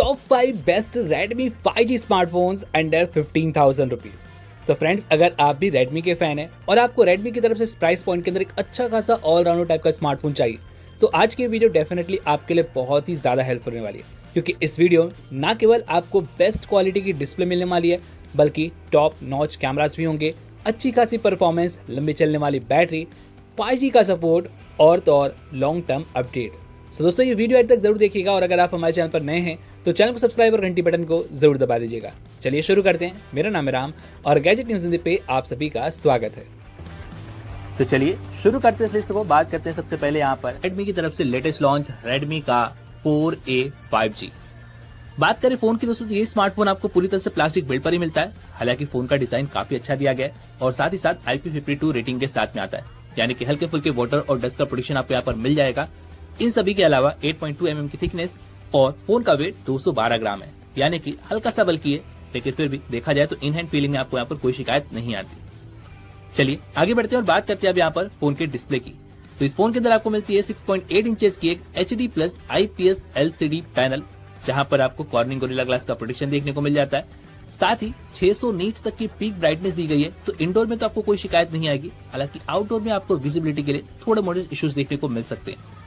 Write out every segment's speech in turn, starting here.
Top 5 best Redmi 5G smartphones under 15,000 rupees. So friends, अगर आप भी Redmi के फैन हैं और आपको Redmi की तरफ से इस प्राइस पॉइंट के अंदर एक अच्छा खासा ऑलराउंडर टाइप का स्मार्टफोन चाहिए, तो आज की वीडियो डेफिनेटली आपके लिए बहुत ही ज़्यादा हेल्प होने वाली है, क्योंकि इस वीडियो में ना केवल आपको बेस्ट क्वालिटी की डिस्प्ले मिलने वाली है, बल्कि टॉप नॉच कैमरास भी होंगे, अच्छी खासी परफॉर्मेंस, लंबी चलने वाली बैटरी, 5G का सपोर्ट और तो और लॉन्ग टर्म अपडेट्स। सो दोस्तों, ये वीडियो एंड तक जरूर देखिएगा और अगर आप हमारे चैनल पर नए हैं तो चैनल को सब्सक्राइब और घंटी बटन को जरूर दबा दीजिएगा। चलिए शुरू करते हैं। मेरा नाम है राम और गैजेट न्यूज़ हिंदी पे आप सभी का स्वागत है। तो चलिए शुरू करते हैं इस लिस्ट को। बात करते हैं सबसे पहले यहाँ पर Redmi की तरफ से लेटेस्ट लॉन्च Redmi का 4A 5G। बात करें फोन की दोस्तों, ये स्मार्टफोन आपको पूरी तरह से प्लास्टिक बिल्ड पर ही मिलता है। हालांकि फोन का डिजाइन काफी अच्छा दिया गया है और साथ ही साथ IP52 रेटिंग के साथ में आता है, यानी कि हल्के फुल्के वाटर और डस्ट का प्रोटेक्शन आपको यहाँ पर मिल जाएगा। इन सभी के अलावा 8.2 mm की थिकनेस और फोन का वेट 212 ग्राम है, यानी कि हल्का सा बल्कि है, लेकिन फिर भी देखा जाए तो इन हैंड फीलिंग में आपको यहाँ पर कोई शिकायत नहीं आती। चलिए आगे बढ़ते हैं और बात करते हैं अब यहाँ पर फोन के डिस्प्ले की। तो इस फोन के अंदर आपको मिलती है 6.8 इंचेस की एक HD+ IPS LCD पैनल, जहां पर आपको कॉर्निंग गोरिल्ला ग्लास का प्रोटेक्शन देखने को मिल जाता है। साथ ही 600 नीट्स तक की पीक ब्राइटनेस दी गई है, तो इंडोर में तो आपको कोई शिकायत नहीं आएगी। हालांकि आउटडोर में आपको विजिबिलिटी के लिए थोड़े मोटे इश्यूज देखने को मिल सकते हैं।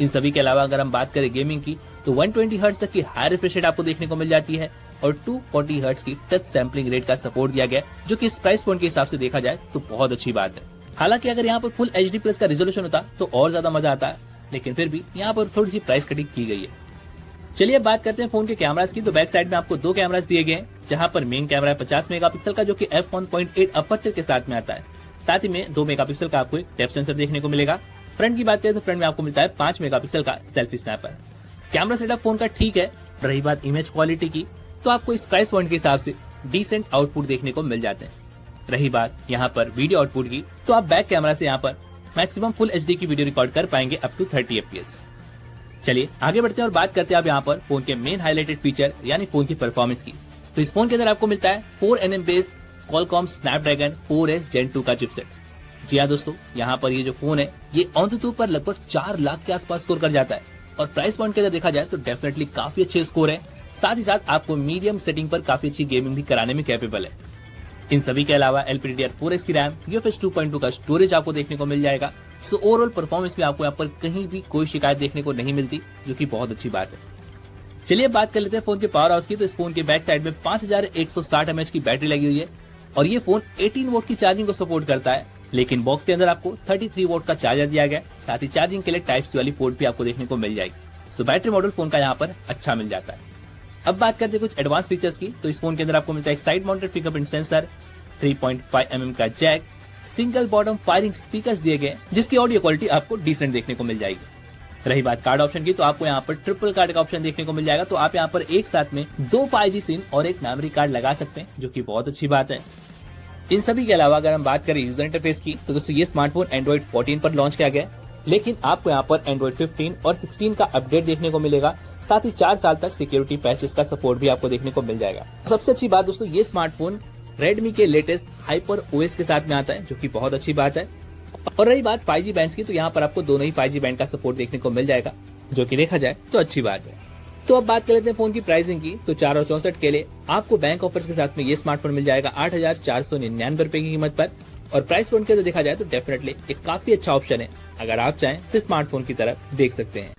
इन सभी के अलावा अगर हम बात करें गेमिंग की, तो 120 हर्ट्ज तक की हाई रिफ्रेश रेट आपको देखने को मिल जाती है और 240 हर्ट्ज की टच सैम्पलिंग रेट का सपोर्ट दिया गया, जो कि इस प्राइस पॉइंट के हिसाब से देखा जाए तो बहुत अच्छी बात है। हालांकि अगर यहाँ पर फुल HD+ का रिजोल्यूशन होता तो और ज्यादा मजा आता, लेकिन फिर भी यहाँ पर थोड़ी सी प्राइस कटिंग की गई है। चलिए अब बात करते हैं फोन के कैमरास की। तो बैक साइड में आपको दो कैमरास दिए गए हैं, जहां पर मेन कैमरा है 50 मेगापिक्सल का, जो कि f1.8 अपर्चर के साथ में आता है। साथ ही में 2 मेगापिक्सल का आपको एक डेप्थ सेंसर देखने को मिलेगा। फ्रंट की बात करें तो फ्रंट में आपको मिलता है 5 मेगापिक्सल का selfie snapper. Camera setup phone का ठीक है। रही बात इमेज क्वालिटी की, तो आपको इस प्राइस पॉइंट के हिसाब से डिसेंट आउटपुट देखने को मिल जाते हैं। रही बात यहाँ पर वीडियो आउटपुट की, तो आप बैक कैमरा से यहाँ पर मैक्सिमम फुल HD की वीडियो रिकॉर्ड कर पाएंगे अप टू 30 FPS। चलिए आगे बढ़ते हैं और बात करते हैं अब यहाँ पर फोन के मेन हाईलाइटेड फीचर यानी फोन की परफॉर्मेंस की। तो इस फोन के अंदर आपको मिलता है 4nm base Qualcomm Snapdragon 4S Gen 2 का चिपसेट। जी हाँ दोस्तों, यहाँ पर ये जो फोन है ये ऑन पर लगभग 4 लाख के आसपास स्कोर कर जाता है और प्राइस पॉइंट के अंदर देखा जाए तो डेफिनेटली काफी अच्छे स्कोर है। साथ ही साथ आपको मीडियम सेटिंग पर काफी अच्छी गेमिंग भी कराने में कैपेबल है। इन सभी के अलावा LPDDR4X की रैम, UFS 2.2 का स्टोरेज आपको देखने को मिल जाएगा। सो ओवरऑल परफॉर्मेंस में आपको यहाँ पर कहीं भी कोई शिकायत देखने को नहीं मिलती, जो कि बहुत अच्छी बात है। चलिए बात कर लेते हैं फोन के पावर हाउस की। तो इस फोन के बैक साइड में 5160 mAh की बैटरी लगी हुई है और ये फोन 18 वोल्ट की चार्जिंग को सपोर्ट करता है, लेकिन बॉक्स के अंदर आपको 33 वोल्ट का चार्जर दिया गया है। साथ ही चार्जिंग के लिए Type-C वाली पोर्ट भी आपको देखने को मिल जाएगी। सो बैटरी मॉडल फोन का यहाँ पर अच्छा मिल जाता है। अब बात करते हैं कुछ एडवांस फीचर्स की। तो इस फोन के अंदर आपको मिलता है एक side mounted fingerprint sensor, 3.5 mm का jack, single bottom firing speakers दिए गए, जिसकी ऑडियो क्वालिटी आपको डिसेंट देखने को मिल जाएगी। रही बात कार्ड ऑप्शन की, तो आपको यहाँ पर ट्रिपल कार्ड का ऑप्शन देखने को मिल जाएगा। तो आप यहाँ पर एक साथ में 2 5G सिम और एक मेमोरी कार्ड लगा सकते हैं, जो कि बहुत अच्छी बात है। इन सभी के अलावा अगर हम बात करें यूजर इंटरफेस की, तो दोस्तों ये स्मार्टफोन Android 14 पर लॉन्च किया गया है, लेकिन आपको यहाँ पर Android 15 और 16 का अपडेट देखने को मिलेगा। साथ ही 4 साल तक सिक्योरिटी पैचेस का सपोर्ट भी आपको देखने को मिल जाएगा। सबसे अच्छी बात दोस्तों, ये स्मार्टफोन Redmi के लेटेस्ट HyperOS के साथ में आता है, जो कि बहुत अच्छी बात है। और रही बात 5G बैंड्स की, तो यहाँ पर आपको दोनों ही 5G बैंड का सपोर्ट देखने को मिल जाएगा, जो कि देखा जाए तो अच्छी बात है। तो अब बात कर लेते हैं फोन की प्राइसिंग की। तो 4 और 64 के लिए आपको बैंक ऑफर्स के साथ में ये स्मार्टफोन मिल जाएगा 8,499 रुपए की कीमत पर। और प्राइस पॉइंट के तो देखा जाए तो डेफिनेटली एक काफी अच्छा ऑप्शन है। अगर आप चाहें तो स्मार्टफोन की तरफ देख सकते हैं।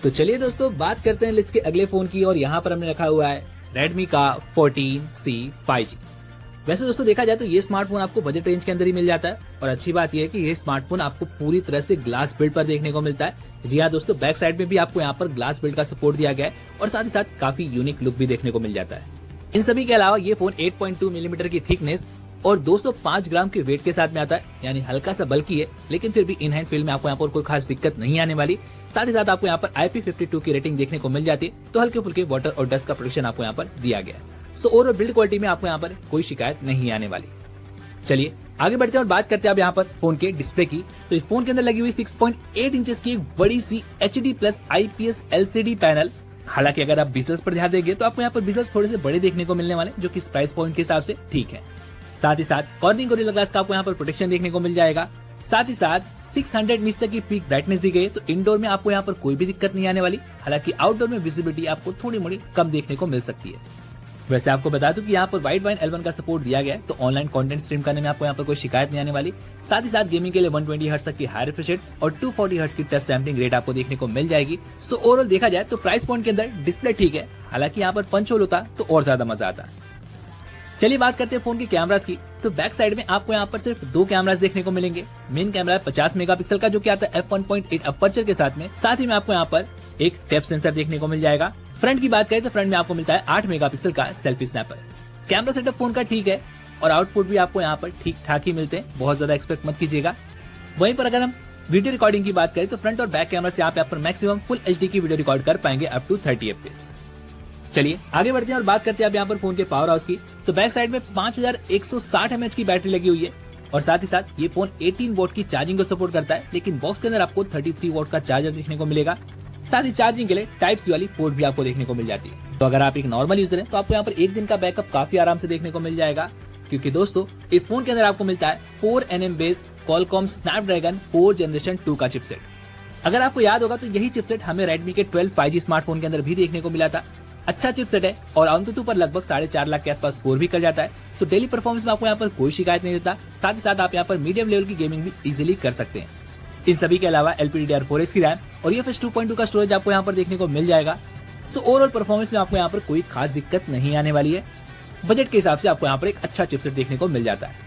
तो चलिए दोस्तों बात करते हैं लिस्ट के अगले फोन की, और यहाँ पर हमने रखा हुआ है Redmi का 14C 5G। वैसे दोस्तों देखा जाए तो ये स्मार्टफोन आपको बजट रेंज के अंदर ही मिल जाता है, और अच्छी बात यह है कि ये स्मार्टफोन आपको पूरी तरह से ग्लास बिल्ड पर देखने को मिलता है। जी हाँ दोस्तों, बैक साइड में भी आपको यहाँ पर ग्लास बिल्ड का सपोर्ट दिया गया है और साथ ही साथ काफी यूनिक लुक भी देखने को मिल जाता है। इन सभी के अलावा ये फोन 8.2 मिलीमीटर की थिकनेस और 205 ग्राम के वेट के साथ में आता है, यानी हल्का सा बल्कि है, लेकिन फिर भी इन हैंड फील में आपको यहाँ पर कोई खास दिक्कत नहीं आने वाली। साथ ही साथ आपको यहाँ पर IP52 की रेटिंग देखने को मिल जाती है, तो हल्के फुल्के वाटर और डस्ट का प्रोटेक्शन आपको यहाँ पर दिया गया है। सो ओवरऑल बिल्ड क्वालिटी में आपको यहाँ पर कोई शिकायत नहीं आने वाली। चलिए आगे बढ़ते हैं और बात करते हैं अब यहाँ पर फोन के डिस्प्ले की। तो इस फोन के अंदर लगी हुई 6.8 इंचेस की एक बड़ी सी HD+ IPS LCD पैनल। हालांकि अगर आप बिजल्स पर ध्यान देंगे तो आपको यहाँ पर बिजल्स थोड़े से बड़े देखने को मिलने वाले, जो कि प्राइस पॉइंट के हिसाब से ठीक है। साथ ही साथ कॉर्निंग गोरिल्ला ग्लास का आपको यहाँ पर प्रोटेक्शन देखने को मिल जाएगा। साथ ही साथ 600 निट्स तक की पीक ब्राइटनेस दी गई है, तो इंडोर में आपको यहाँ पर कोई भी दिक्कत नहीं आने वाली। हालांकि आउटडोर में विजिबिलिटी आपको थोड़ी मोड़ी कम देखने को मिल सकती है। वैसे आपको बता दूं कि यहाँ पर वाइड वाइन L1 का सपोर्ट दिया गया है, तो ऑनलाइन कंटेंट स्ट्रीम करने में आपको यहाँ पर कोई शिकायत नहीं आने वाली। साथ ही साथ गेमिंग के लिए 120 हर्ट्ज तक की हाई रिफ्रेश रेट और 240 हर्ट्ज की टच सैंपलिंग रेट आपको देखने को मिल जाएगी। सो ओवरऑल देखा जाए तो प्राइस पॉइंट के अंदर डिस्प्ले ठीक है, हालांकि यहाँ पर पंच होल होता तो और ज्यादा मजा आता। चलिए बात करते हैं फोन के कैमरास की। तो बैक साइड में आपको यहाँ पर सिर्फ 2 कैमरास देखने को मिलेंगे। मेन कैमरा है 50 मेगापिक्सल का, जो कि आता है f1.8 अपर्चर के साथ में। साथ ही में आपको यहाँ पर एक डेप्थ सेंसर देखने को मिल जाएगा। फ्रंट की बात करें तो फ्रंट में आपको मिलता है 8 मेगापिक्सल का selfie snapper. Camera setup phone का ठीक है और आउटपुट भी आपको यहाँ पर ठीक ठाक ही मिलते हैं, बहुत ज्यादा एक्सपेक्ट मत कीजिएगा। वहीं पर अगर हम वीडियो रिकॉर्डिंग की बात करें तो फ्रंट और बैक कैमरा से आप यहाँ पर मैक्सिमम फुल HD की वीडियो रिकॉर्ड कर पाएंगे अप टू 30 FPS। चलिए आगे बढ़ते हैं और बात करते हैं अब यहाँ पर फोन के पावर हाउस की। तो बैक साइड में 5160 mAh की बैटरी लगी हुई है और साथ ही साथ ये फोन 18 वोट की चार्जिंग को सपोर्ट करता है, लेकिन बॉक्स के अंदर आपको 33 वोट का चार्जर देखने को मिलेगा। साथ ही चार्जिंग के लिए टाइप सी वाली पोर्ट भी आपको देखने को मिल जाती है। तो अगर आप एक नॉर्मल यूजर हैं तो आपको यहाँ पर एक दिन का बैकअप काफी आराम से देखने को मिल जाएगा, क्योंकि दोस्तों इस फोन के अंदर आपको मिलता है 4nm base Qualcomm Snapdragon 4 generation 2 का चिपसेट। अगर आपको याद होगा तो यही चिपसेट हमें Redmi के 12 5G स्मार्टफोन के अंदर भी देखने को मिला था। अच्छा चिपसेट है और AnTuTu पर लगभग 4.5 लाख के आसपास स्कोर भी कर जाता है। सो डेली परफॉर्मेंस में आपको यहाँ पर कोई शिकायत नहीं देता। साथ ही साथ आप यहाँ पर मीडियम लेवल की गेमिंग भी इजीली कर सकते हैं। इन सभी के अलावा LPDDR4S की रैम और UFS 2.2 का स्टोरेज आपको यहाँ पर देखने को मिल जाएगा। सो ओवरऑल परफॉर्मेंस में आपको यहाँ पर कोई खास दिक्कत नहीं आने वाली है। बजट के हिसाब से आपको यहाँ पर एक अच्छा चिपसेट देखने को मिल जाता है।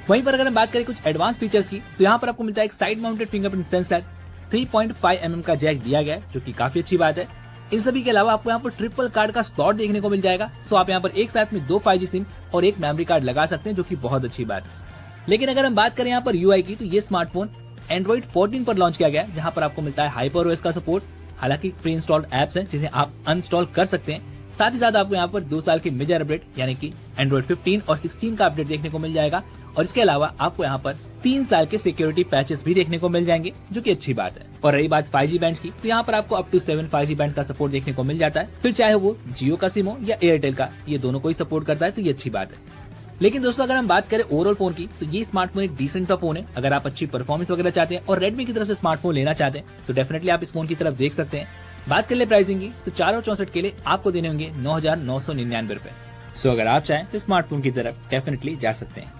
वहीं पर अगर हम बात करें कुछ एडवांस फीचर्स की, तो यहाँ पर आपको मिलता है एक side mounted fingerprint sensor, 3.5mm का जैक दिया गया है, जो कि काफी अच्छी बात है। इन सभी के अलावा आपको यहाँ पर ट्रिपल कार्ड का स्लॉट देखने को मिल जाएगा। सो आप यहाँ पर एक साथ में 2 5G सिम और एक मेमोरी कार्ड लगा सकते हैं, जो कि बहुत अच्छी बात है। लेकिन अगर हम बात करें यहाँ पर UI की, तो ये स्मार्टफोन Android 14 पर लॉन्च किया गया है, जहाँ पर आपको मिलता है HyperOS का सपोर्ट। हालांकि प्री इंस्टॉल्ड एप्स हैं जिसे आप अनइंस्टॉल कर सकते हैं। साथ ही साथ आपको यहाँ पर 2 साल की मेजर अपडेट यानी कि Android 15 और 16 का अपडेट देखने को मिल जाएगा। और इसके अलावा आपको यहाँ पर 3 साल के सिक्योरिटी पैचेस भी देखने को मिल जाएंगे, जो कि अच्छी बात है। और रही बात 5G बैंड्स की, तो यहाँ पर आपको अप टू 7 5G बैंड्स का सपोर्ट देखने को मिल जाता है। फिर चाहे वो जियो का सिम हो या एयरटेल का, ये दोनों को ही सपोर्ट करता है, तो ये अच्छी बात है। लेकिन दोस्तों अगर हम बात करें ओवरऑल फोन की, तो ये स्मार्टफोन एक डिसेंट सा फोन है। अगर आप अच्छी परफॉर्मेंस वगैरह चाहते हैं और रेडमी की तरफ से स्मार्टफोन लेना चाहते हैं तो डेफिनेटली आप इस फोन की तरफ देख सकते हैं। बात कर ले प्राइसिंग की, तो 464 के लिए आपको देने होंगे 9,999 रुपए। सो अगर आप चाहें तो स्मार्टफोन की तरफ डेफिनेटली जा सकते हैं।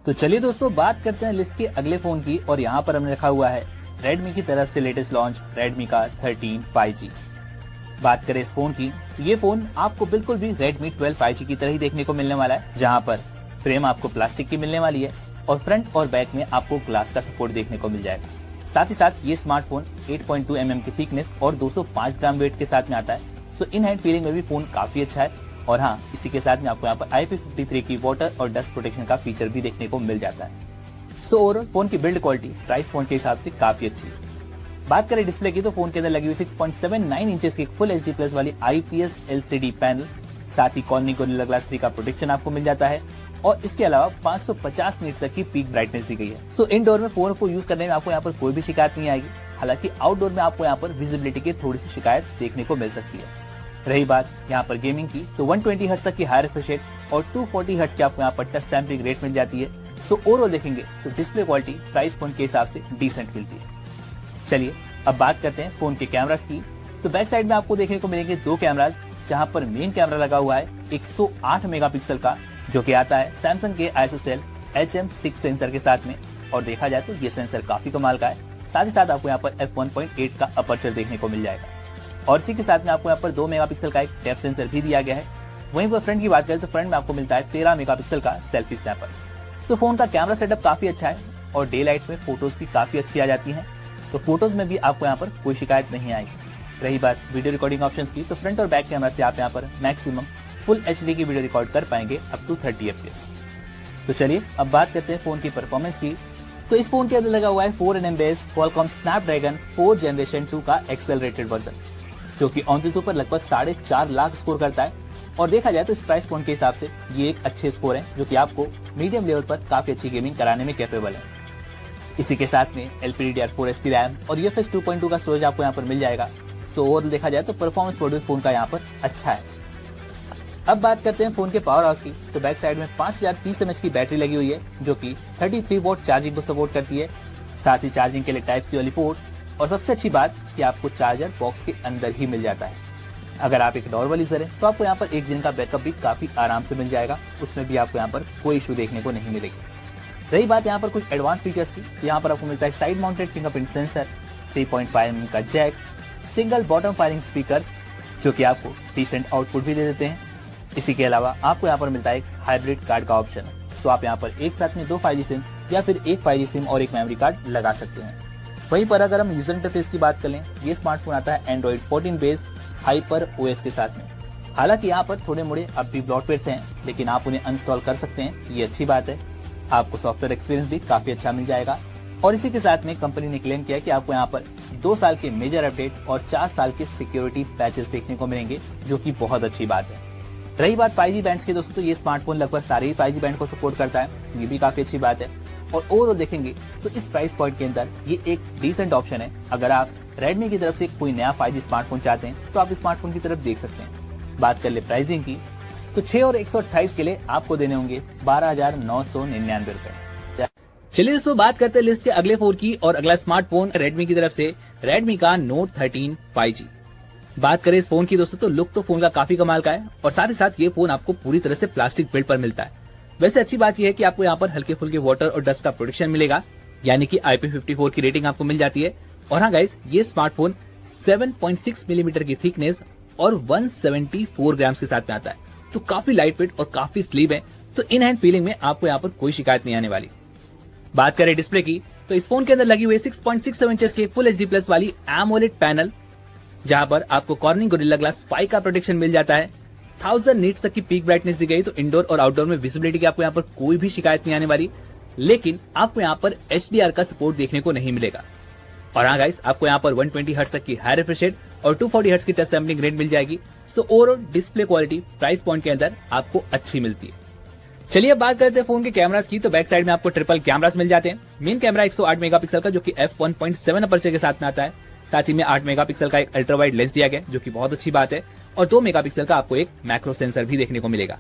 तो चलिए दोस्तों बात करते हैं लिस्ट के अगले फोन की, और यहाँ पर हमने रखा हुआ है रेडमी की तरफ से लेटेस्ट लॉन्च रेडमी का 13 5G। बात करें इस फोन की, तो ये फोन आपको बिल्कुल भी रेडमी 12 5G की तरह ही देखने को मिलने वाला है, जहाँ पर फ्रेम आपको प्लास्टिक की मिलने वाली है और फ्रंट और बैक में आपको ग्लास का सपोर्ट देखने को मिल जाएगा। साथ ही साथ ये स्मार्टफोन 8.2mm की थिकनेस और 205 ग्राम वेट के साथ में आता है। सो इन हैंड फीलिंग में भी फोन काफी अच्छा है। और हाँ, इसी के साथ में आपको यहाँ पर IP53 की वाटर और डस्ट प्रोटेक्शन का फीचर भी देखने को मिल जाता है। सो ओवरऑल फोन की बिल्ड क्वालिटी प्राइस पॉइंट के हिसाब से काफी अच्छी है। बात करें डिस्प्ले की, तो फोन के अंदर लगी हुई 6.79 इंचेस की फुल HD प्लस वाली IPS LCD पैनल, साथ ही कॉर्निंग गोरिल्ला ग्लास 3 का प्रोटेक्शन आपको मिल जाता है। और इसके अलावा 550 निट तक की पीक ब्राइटनेस दी गई है। सो इनडोर में फोन को यूज करने में आपको यहाँ पर कोई भी शिकायत नहीं आएगी। हालांकि आउटडोर में आपको यहाँ पर विजिबिलिटी की थोड़ी सी शिकायत देखने को मिल सकती है। रही बात यहाँ पर गेमिंग की, तो 120 हर्ट्ज तक की हाई रिफ्रेश रेट और 240 हर्ट्ज की आपको यहाँ पर टच सैंपलिंग रेट मिल जाती है। सो ओवरऑल देखेंगे तो डिस्प्ले क्वालिटी प्राइस पॉइंट के हिसाब से डिसेंट मिलती है। चलिए अब बात करते हैं फोन के कैमरास की। तो बैक साइड में आपको देखने को मिलेंगे 2 कैमराज, जहाँ पर मेन कैमरा लगा हुआ है 108 मेगापिक्सल का, जो कि आता है सैमसंग के ISOCELL HM6 सेंसर के साथ में। और देखा जाए तो ये सेंसर काफी कमाल का है। साथ ही साथ आपको यहाँ पर f1.8 का अपर्चर देखने को मिल जाएगा। और इसी के साथ में आपको यहाँ पर 2 मेगापिक्सल का एक डेप्थ सेंसर भी दिया गया है। वहीं पर फ्रंट की बात करें तो फ्रंट में आपको मिलता है 13 मेगापिक्सल का सेल्फी स्नैपर। सो फोन का कैमरा सेटअप काफी अच्छा है और डे लाइट में फोटोज भी काफी अच्छी आ जाती हैं। तो फोटोज में भी आपको यहाँ पर कोई शिकायत नहीं आएगी। रही बात वीडियो रिकॉर्डिंग ऑप्शंस की, तो फ्रंट और बैक कैमरा से आप यहाँ पर मैक्सिमम फुल HD की वीडियो रिकॉर्ड कर पाएंगे अप टू 30 FPS। तो चलिए अब बात करते हैं फोन की परफॉर्मेंस की। तो इस फोन के अंदर लगा हुआ है 4nm base Qualcomm Snapdragon 4 generation 2 का एक्सेलरेटेड वर्जन, जो कि AnTuTu पर लगभग 4.5 लाख स्कोर करता है। और देखा जाए तो इस प्राइस पॉइंट के हिसाब से ये एक अच्छे स्कोर है, जो कि आपको मीडियम लेवल पर काफी अच्छी गेमिंग कराने में कैपेबल है। इसी के साथ में LPDDR4S की रैम और UFS 2.2 का स्टोरेज आपको यहाँ पर मिल जाएगा। सो ओवरऑल देखा जाए तो परफॉर्मेंस प्रोड्यूस फोन का यहाँ पर अच्छा है। अब बात करते हैं फोन के पावर हाउस की। तो बैक साइड में 5030 mAh की बैटरी लगी हुई है, जो कि 33 वोट चार्जिंग को सपोर्ट करती है। साथ ही चार्जिंग के लिए टाइप सी वाली पोर्ट और सबसे अच्छी बात कि आपको चार्जर बॉक्स के अंदर ही मिल जाता है। अगर आप एक नॉर्मल यूजर हैं तो आपको यहाँ पर एक दिन का बैकअप भी काफी आराम से मिल जाएगा, उसमें भी आपको यहाँ पर कोई इशू देखने को नहीं मिलेगी। रही बात यहाँ पर कुछ एडवांस फीचर्स की, यहाँ पर आपको मिलता है side mounted fingerprint sensor, 3.5 mm का jack, single bottom firing speakers जो कि आपको डिसेंट आउटपुट भी दे देते हैं। इसी के अलावा आपको यहाँ पर मिलता है एक हाइब्रिड कार्ड का ऑप्शन, तो आप यहाँ पर एक साथ में 2 5G सिम या फिर एक 5G सिम और एक मेमोरी कार्ड लगा सकते हैं। वहीं पर अगर हम यूजर इंटरफेस की बात कर लें, ये स्मार्टफोन आता है एंड्रॉइड 14 बेस हाइपर OS के साथ में। हालांकि यहाँ पर थोड़े मोड़े अब भी ब्लॉटवेयर हैं, लेकिन आप उन्हें अनइंस्टॉल कर सकते हैं, ये अच्छी बात है। आपको सॉफ्टवेयर एक्सपीरियंस भी काफी अच्छा मिल जाएगा। और इसी के साथ में कंपनी ने क्लेम किया कि आपको यहाँ पर 2 साल के मेजर अपडेट और 4 साल के सिक्योरिटी पैचेस देखने को मिलेंगे, जो कि बहुत अच्छी बात है। रही बात 5G बैंड्स की दोस्तों, तो ये स्मार्टफोन लगभग सारे ही 5G बैंड को सपोर्ट करता है, ये भी काफी अच्छी बात है। और ओवरऑल देखेंगे तो इस प्राइस पॉइंट के अंदर ये एक डिसेंट ऑप्शन है। अगर आप रेडमी की तरफ से कोई नया 5G स्मार्टफोन चाहते हैं तो आप इस स्मार्टफोन की तरफ देख सकते हैं। बात कर ले प्राइसिंग की, तो 6 और 128 के लिए आपको देने होंगे 12,999 रुपए। चलिए दोस्तों, बात करते हैं लिस्ट के अगले 4 की, और अगला स्मार्टफोन रेडमी की तरफ से रेडमी का नोट 13 5G। बात करें इस फोन की दोस्तों, तो लुक तो फोन का काफी कमाल का है, और साथ ही साथ ये फोन आपको पूरी तरह से प्लास्टिक बिल्ड पर मिलता है। वैसे अच्छी बात यह है कि आपको यहाँ पर हल्के फुल्के वाटर और डस्ट का प्रोटेक्शन मिलेगा, यानी कि IP54 की रेटिंग आपको मिल जाती है। और हाँ गाइस, ये स्मार्टफोन 7.6 मिलीमीटर की थिकनेस और 174 ग्राम्स के साथ में आता है, तो काफी लाइट वेट और काफी स्लिम है, तो इन हैंड फीलिंग में आपको यहाँ पर कोई शिकायत नहीं आने वाली। बात करें डिस्प्ले की, तो इस फोन के अंदर लगी हुई 6.67 इंचेस की फुल HD प्लस वाली AMOLED पैनल, जहां पर आपको कॉर्निंग गोरिल्ला ग्लास 5 का प्रोटेक्शन मिल जाता है। 1000 नीट्स तक की पीक ब्राइटनेस दी गई, तो इंडोर और आउटडोर में विजिबिलिटी की आपको यहाँ पर कोई भी शिकायत नहीं आने वाली। लेकिन आपको यहाँ पर HDR का सपोर्ट देखने को नहीं मिलेगा। और हाँ गाइस, आपको यहाँ पर 120 हर्ट्ज तक की हाई रिफ्रेश रेट और 240 हर्ट्ज की टच सैंपलिंग रेट मिल जाएगी। So overall display quality price point के अंदर आपको अच्छी मिलती है। चलिए अब बात करते हैं फोन के कैमरास की, तो बैक साइड में आपको ट्रिपल कैमरास मिल जाते हैं। मेन कैमरा 108 मेगापिक्सल का, जो कि f1.7 अपर्चर के साथ में आता है। साथ ही में 8 मेगापिक्सल का एक अल्ट्रा वाइड लेंस दिया गया, जो कि बहुत अच्छी बात है, और 2 मेगापिक्सल का आपको एक मैक्रो सेंसर भी देखने को मिलेगा।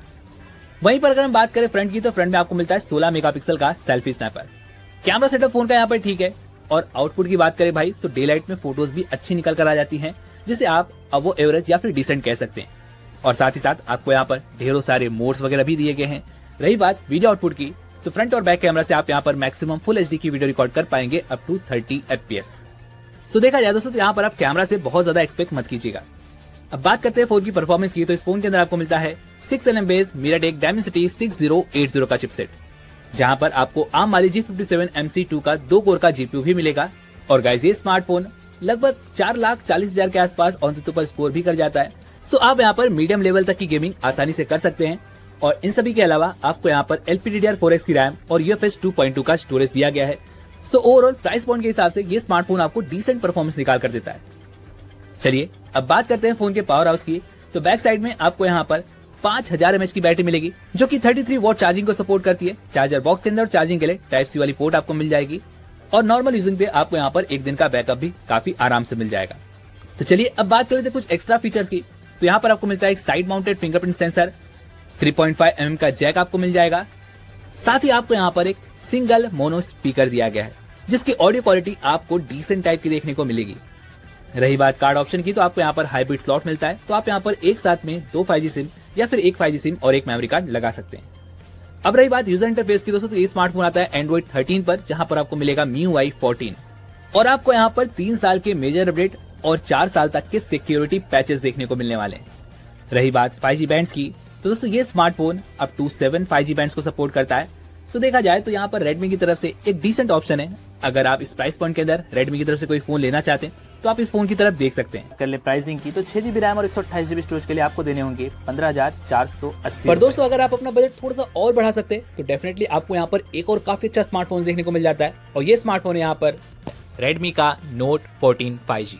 वहीं पर अगर हम बात करें फ्रंट की, तो फ्रंट में आपको मिलता है 16 मेगापिक्सल का selfie snapper. Camera setup phone का यहाँ पर ठीक है। और आउटपुट की बात करें भाई, तो डे लाइट में फोटोज भी अच्छी निकल कर आ जाती हैं, जिसे आप अबो एवरेज या फिर डिसेंट कह सकते हैं। और साथ ही साथ आपको यहाँ पर ढेरों सारे मोड्स वगैरह भी दिए गए हैं। रही बात वीडियो आउटपुट की, तो फ्रंट और बैक कैमरा से आप यहाँ पर मैक्सिमम फुल HD की वीडियो रिकॉर्ड कर पाएंगे अप टू 30 FPS। सो देखा जाए दोस्तों, तो यहाँ पर आप कैमरा से बहुत ज्यादा एक्सपेक्ट मत कीजिएगा। अब बात करते हैं फोन की परफॉर्मेंस की, तो इस फोन के अंदर आपको मिलता है 6nm बेस MediaTek Dimensity 6080 का चिपसेट, जहां पर आपको ARM Mali G57 MC2 का 2 कोर का GPU भी मिलेगा। और गाइस, ये स्मार्टफोन लगभग 4,40,000 के आसपास ऑनटू पर स्कोर भी कर जाता है। सो आप यहाँ पर मीडियम लेवल तक की गेमिंग आसानी से कर सकते हैं। और इन सभी के अलावा आपको यहाँ पर LPDDR4X की रैम और UFS 2.2 का स्टोरेज दिया गया है। सो ओवरऑल प्राइस पॉइंट के हिसाब से ये स्मार्टफोन आपको डिसेंट परफॉर्मेंस निकाल कर देता है। चलिए अब बात करते हैं फोन के पावर हाउस की, तो बैक साइड में आपको यहाँ पर 5000 mAh की बैटरी मिलेगी, जो कि 33 वॉट चार्जिंग को सपोर्ट करती है। चार्जर बॉक्स के अंदर चार्जिंग के लिए टाइप सी वाली पोर्ट आपको मिल जाएगी, और नॉर्मल यूजिंग पे आपको यहाँ पर एक दिन का बैकअप भी काफी आराम से मिल जाएगा। तो चलिए अब बात कर लेते हैं कुछ एक्स्ट्रा फीचर्स की, तो यहाँ पर आपको मिलता है एक side mounted fingerprint sensor, 3.5 mm का जैक आपको मिल जाएगा। साथ ही आपको यहाँ पर एक सिंगल मोनो स्पीकर दिया गया है, जिसकी ऑडियो क्वालिटी आपको डिसेंट टाइप की देखने को मिलेगी। रही बात कार्ड ऑप्शन की, तो आपको यहाँ पर हाइब्रिड स्लॉट मिलता है, तो आप यहाँ पर एक साथ में 2 5G सिम या फिर एक 5G सिम और एक मेमोरी कार्ड लगा सकते हैं। अब रही बात यूजर इंटरफेस की दोस्तों, तो ये स्मार्टफोन आता है एंड्रॉइड 13 पर, जहां पर आपको मिलेगा MIUI 14, और आपको यहाँ पर 3 साल के मेजर अपडेट और 4 साल तक के सिक्योरिटी पैचेस देखने को मिलने वाले हैं। रही बात 5G बैंड्स की, तो दोस्तों ये smartphone up to 7 5G bands को सपोर्ट करता है। सो देखा जाए तो यहाँ पर रेडमी की तरफ से एक डिसेंट ऑप्शन है। अगर आप इस प्राइस पॉइंट के अंदर रेडमी की तरफ से कोई फोन लेना चाहते हैं तो आप इस फोन की तरफ देख सकते हैं। कर ले प्राइसिंग की, तो 6GB रैम और 128GB स्टोरेज के लिए आपको देने होंगे 15,480। पर दोस्तों, अगर आप अपना बजट थोड़ा सा और बढ़ा सकते हैं तो डेफिनेटली आपको यहाँ पर एक और काफी अच्छा स्मार्टफोन देखने को मिल जाता है, और ये स्मार्टफोन है यहाँ पर रेडमी का नोट 14 5G।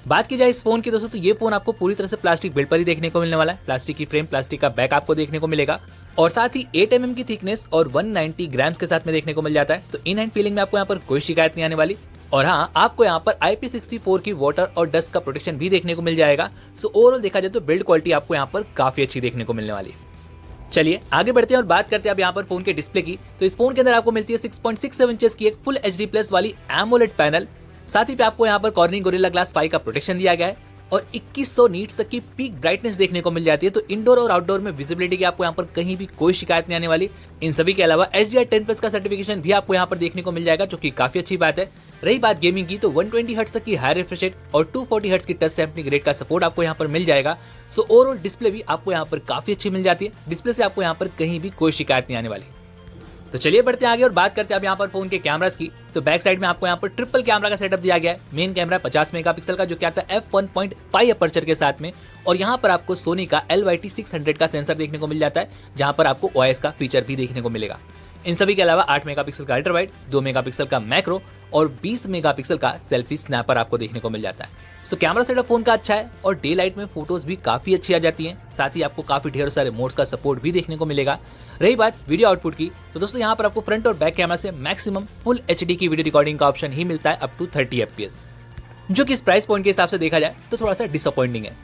बात की जाए इस फोन की दोस्तों, तो ये फोन आपको पूरी तरह से प्लास्टिक बिल्ड पर ही देखने को मिलने वाला है। प्लास्टिक की फ्रेम, प्लास्टिक का बैक आपको देखने को मिलेगा, और साथ ही 8 mm की थिकनेस और 190 ग्राम्स के साथ में देखने को मिल जाता है। तो इन हैंड फीलिंग में आपको यहाँ पर कोई शिकायत नहीं आने वाली। और हाँ, आपको यहाँ पर IP64 की वाटर और डस्ट का प्रोटेक्शन भी देखने को मिल जाएगा। सो ओवरऑल देखा जाए तो बिल्ड क्वालिटी आपको यहाँ पर काफी अच्छी देखने को मिलने वाली है। चलिए आगे बढ़ते हैं और बात करते हैं अब यहाँ पर फोन के डिस्प्ले की। तो इस फोन के अंदर आपको मिलती है 6.67 इंचेस की एक फुल HD प्लस वाली एमोलेड पैनल। साथ ही पे आपको यहाँ पर कॉर्निंग गोरिल्ला ग्लास 5 का प्रोटेक्शन दिया गया है और 2100 नीट्स तक की पीक ब्राइटनेस देखने को मिल जाती है। तो इंडोर और आउटडोर में विजिबिलिटी की आपको यहाँ पर कहीं भी कोई शिकायत नहीं आने वाली। इन सभी के अलावा HDR 10+ का सर्टिफिकेशन भी आपको यहाँ पर देखने को मिल जाएगा, जो कि काफी अच्छी बात है। रही बात गेमिंग की, तो 120 हर्ट्ज तक की हाई रिफ्रेश रेट और 240 हर्ट्ज की टच सैंपलिंग रेट का सपोर्ट आपको यहाँ पर मिल जाएगा। सो ओवरऑल डिस्प्ले भी आपको यहाँ पर काफी अच्छी मिल जाती है। डिस्प्ले से आपको यहाँ पर कहीं भी कोई शिकायत नहीं आने वाली। तो चलिए बढ़ते हैं आगे और बात करते हैं अब यहाँ पर फोन के कैमरास की। तो बैक साइड में आपको यहाँ पर ट्रिपल कैमरा का सेटअप दिया गया है। मेन कैमरा 50 मेगापिक्सल का, जो कि आता है f1.5 अपर्चर के साथ में, और यहाँ पर आपको सोनी का LYT600 का सेंसर देखने को मिल जाता है, जहाँ पर आपको OIS का फीचर भी देखने को मिलेगा। इन सभी के अलावा 8 मेगापिक्सल का अल्ट्रा वाइड, 2 मेगापिक्सल का मैक्रो और 20 मेगापिक्सल का सेल्फी स्नैपर आपको देखने को मिल जाता है। सो कैमरा सेटअप फोन का अच्छा है और डे लाइट में फोटोज भी काफी अच्छी आ जाती हैं। साथ ही आपको काफी ढेर सारे मोड्स का सपोर्ट भी देखने को मिलेगा। रही बात वीडियो आउटपुट की, तो दोस्तों यहाँ पर आपको फ्रंट और बैक कैमरा से मैक्सिमम फुल HD की वीडियो रिकॉर्डिंग का ऑप्शन ही मिलता है अप टू 30 FPS, जो कि इस प्राइस पॉइंट के हिसाब से देखा जाए तो थोड़ा सा डिसअपॉइंटिंग है।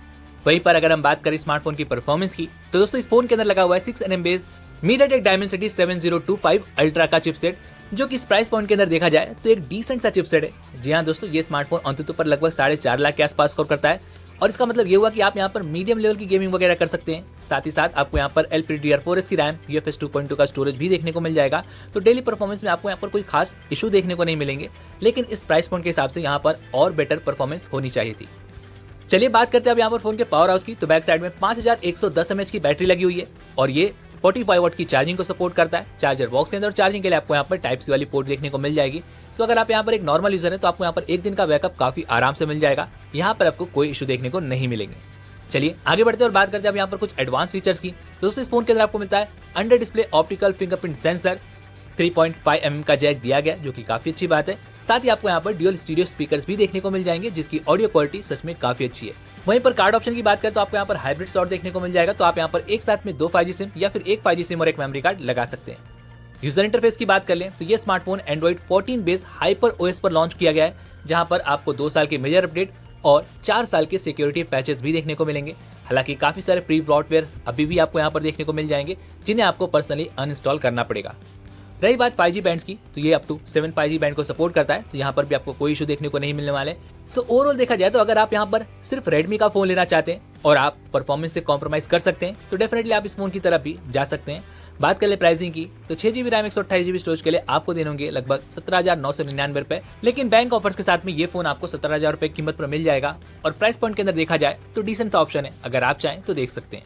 वहीं पर अगर हम बात करें स्मार्टफोन की परफॉर्मेंस की, तो दोस्तों इस फोन के अंदर लगा हुआ है 6nm base MediaTek Dimensity 7025 ultra का चिपसेट, जो कि इस प्राइस पॉइंट के अंदर देखा जाए तो एक डिसेंट सा चिपसेट है। जी हाँ दोस्तों, ये स्मार्टफोन अंततः पर लगभग 4.5 लाख के आसपास स्कोर करता है और इसका मतलब ये हुआ कि आप यहाँ पर मीडियम लेवल की गेमिंग वगैरह कर सकते हैं। साथ ही साथ आपको यहाँ पर LPDDR4S की रैम, UFS 2.2 का स्टोरेज भी देखने को मिल जाएगा। तो डेली परफॉर्मेंस में आपको यहाँ पर कोई खास इशू देखने को नहीं मिलेंगे, लेकिन इस प्राइस पॉइंट के हिसाब से यहाँ पर और बेटर परफॉर्मेंस होनी चाहिए थी। चलिए बात करते हैं अब यहाँ पर फोन के पावर हाउस की। तो बैक साइड में 5110 mAh की बैटरी लगी हुई है और ये 45 वाट की चार्जिंग को सपोर्ट करता है। चार्जर बॉक्स के अंदर चार्जिंग के लिए आपको यहाँ पर Type-C वाली पोर्ट देखने को मिल जाएगी। सो अगर आप यहाँ पर एक नॉर्मल यूजर है तो आपको यहाँ पर एक दिन का बैकअप काफी आराम से मिल जाएगा। यहाँ पर आपको कोई इशू देखने को नहीं मिलेंगे। चलिए आगे बढ़ते हैं और बात करते हैं अब यहाँ पर कुछ एडवांस फीचर्स की। दोस्तों इस फोन के अंदर आपको मिलता है under display optical fingerprint sensor, 3.5 mm का जैक दिया गया, जो कि काफी अच्छी बात है। साथ ही आपको यहाँ पर ड्यूअल स्टीरियो स्पीकर्स भी देखने को मिल जाएंगे, जिसकी ऑडियो क्वालिटी सच में काफी अच्छी है। वहीं पर कार्ड ऑप्शन की बात करें तो आपको यहाँ पर हाइब्रिड स्लॉट देखने को मिल जाएगा। तो आप यहाँ पर एक साथ में 2 5G सिम या फिर एक 5G सिम और एक मेमोरी कार्ड लगा सकते हैं। यूजर इंटरफेस की बात कर लें तो ये smartphone Android 14 base hyper OS पर लॉन्च किया गया है, जहां पर आपको 2 साल के मेजर अपडेट और 4 साल के सिक्योरिटी पैचेस भी देखने को मिलेंगे। हालांकि काफी सारे प्री ब्रॉडवेयर अभी भी आपको यहाँ पर देखने को मिल जाएंगे, जिन्हें आपको पर्सनली अनइंस्टॉल करना पड़ेगा। रही बात 5G बैंड्स की, तो ये अप टू 7 5G बैंड को सपोर्ट करता है, तो यहाँ पर भी आपको कोई इशू देखने को नहीं मिलने वाले। सो ओवरऑल देखा जाए तो अगर आप यहाँ पर सिर्फ Redmi का फोन लेना चाहते हैं और आप परफॉर्मेंस से कॉम्प्रोमाइज कर सकते हैं, तो डेफिनेटली आप इस फोन की तरफ भी जा सकते हैं। बात कर ले प्राइसिंग की, तो 6GB रैम 128GB स्टोरेज के लिए आपको देने होंगे लगभग 17,999 रुपए, लेकिन बैंक ऑफर्स के साथ में ये फोन आपको 17,000 रुपए कीमत पर मिल जाएगा। और प्राइस पॉइंट के अंदर देखा जाए तो डिसेंट ऑप्शन है, अगर आप चाहें तो देख सकते हैं।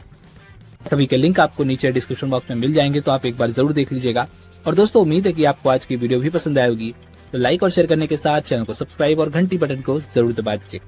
सभी के लिंक आपको नीचे डिस्क्रिप्शन बॉक्स में मिल जाएंगे, तो आप एक बार जरूर देख लीजिएगा। और दोस्तों उम्मीद है कि आपको आज की वीडियो भी पसंद आएगी, तो लाइक और शेयर करने के साथ चैनल को सब्सक्राइब और घंटी बटन को जरूर दबा दीजिए।